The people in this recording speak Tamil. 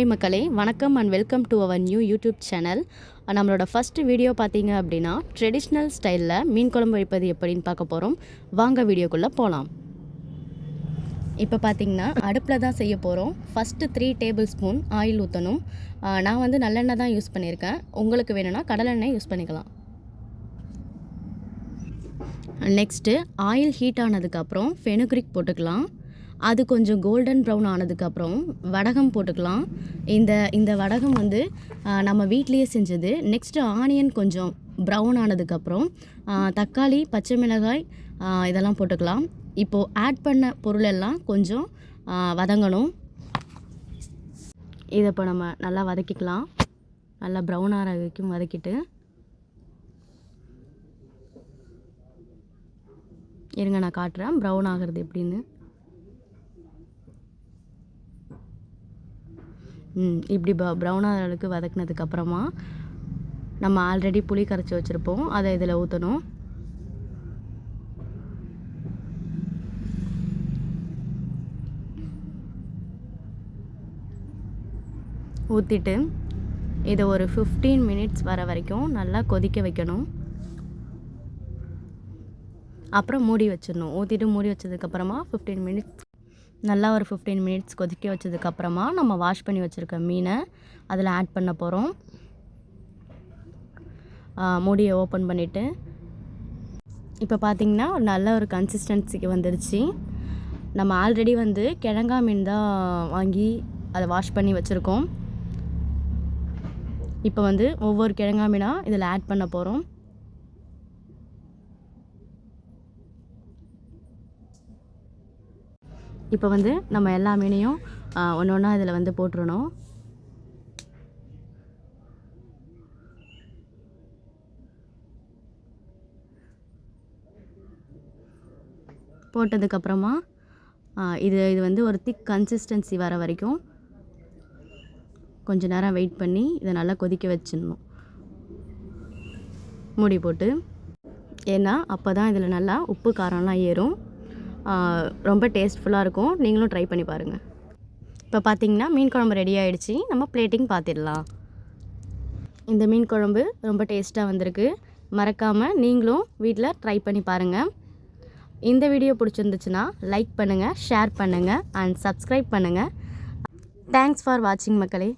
ஹாய் மக்களே, வணக்கம் and welcome to our new YouTube channel. நம்மளோட ஃபஸ்ட்டு வீடியோ பார்த்தீங்க அப்படின்னா ட்ரெடிஷ்னல் ஸ்டைலில் மீன் குழம்பு வைப்பது எப்படின்னு பார்க்க போகிறோம். வாங்க வீடியோக்குள்ளே போகலாம். இப்போ பார்த்தீங்கன்னா அடுப்பில் தான் செய்ய போகிறோம். ஃபஸ்ட்டு 3 டேபிள் ஸ்பூன் ஆயில் ஊற்றணும். நான் வந்து நல்லெண்ணெய் தான் யூஸ் பண்ணியிருக்கேன். உங்களுக்கு வேணும்னா கடலெண்ணெய் யூஸ் பண்ணிக்கலாம். நெக்ஸ்ட்டு ஆயில் ஹீட் ஆனதுக்கப்புறம் ஃபெனுக்ரிக் போட்டுக்கலாம். அது கொஞ்சம் கோல்டன் ப்ரௌன் ஆனதுக்கப்புறம் வடகம் போட்டுக்கலாம். இந்த வடகம் வந்து நம்ம வீட்லேயே செஞ்சது. நெக்ஸ்ட்டு ஆனியன் கொஞ்சம் ப்ரௌன் ஆனதுக்கப்புறம் தக்காளி, பச்சை மிளகாய் இதெல்லாம் போட்டுக்கலாம். இப்போது ஆட் பண்ண பொருளெல்லாம் கொஞ்சம் வதங்கணும். இதை இப்போ நம்ம நல்லா வதக்கிக்கலாம். நல்லா ப்ரௌன் ஆகிற வரைக்கும் வதக்கிட்டு இருங்க, நான் காட்டுறேன் ப்ரௌன் ஆகிறது எப்படின்னு. இப்படி ப்ரௌன் ஆகிற அளவுக்கு வதக்கினதுக்கப்புறமா நம்ம ஆல்ரெடி புளி கரைச்சி வச்சுருப்போம், அதை இதில் ஊற்றணும். ஊற்றிட்டு இதை ஒரு 15 மினிட்ஸ் வர வரைக்கும் நல்லா கொதிக்க வைக்கணும். அப்புறம் மூடி வச்சிடணும். ஊற்றிட்டு மூடி வச்சதுக்கப்புறமா 15 மினிட்ஸ் நல்லா ஒரு 15 மினிட்ஸ் கொதிக்க வச்சதுக்கப்புறமா நம்ம வாஷ் பண்ணி வச்சுருக்க மீனை அதில் ஆட் பண்ண போகிறோம். மூடியை ஓப்பன் பண்ணிவிட்டு இப்போ பார்த்திங்கன்னா நல்ல ஒரு கன்சிஸ்டன்சிக்கு வந்துடுச்சு. நம்ம ஆல்ரெடி வந்து கிழங்கா மீன் தான் வாங்கி அதை வாஷ் பண்ணி வச்சுருக்கோம். இப்போ வந்து ஒவ்வொரு கிழங்கா மீனாக இதில் ஆட் பண்ண போகிறோம். இப்போ வந்து நம்ம எல்லா மீனையும் ஒன்று ஒன்றா இதில் வந்து போட்டுருணும். போட்டதுக்கப்புறமா இது வந்து ஒரு திக் கன்சிஸ்டன்சி வர வரைக்கும் கொஞ்சம் நேரம் வெயிட் பண்ணி இதை நல்லா கொதிக்க வச்சிடணும் மூடி போட்டு. ஏன்னா அப்போ தான் இதில் நல்லா உப்பு காரம்லாம் ஏறும். ரொம்ப டேஸ்ட்ஃபுல்லாக இருக்கும். நீங்களும் ட்ரை பண்ணி பாருங்கள். இப்போ பார்த்திங்கன்னா மீன் குழம்பு ரெடி ஆகிடுச்சு. நம்ம பிளேட்டிங் பார்த்துடலாம். இந்த மீன் குழம்பு ரொம்ப டேஸ்ட்டாக வந்திருக்கு. மறக்காமல் நீங்களும் வீட்டில் ட்ரை பண்ணி பாருங்கள். இந்த வீடியோ பிடிச்சிருந்துச்சுன்னா லைக் பண்ணுங்கள், ஷேர் பண்ணுங்கள் அண்ட் சப்ஸ்கிரைப் பண்ணுங்கள். தேங்க்ஸ் ஃபார் வாட்சிங் மக்களே.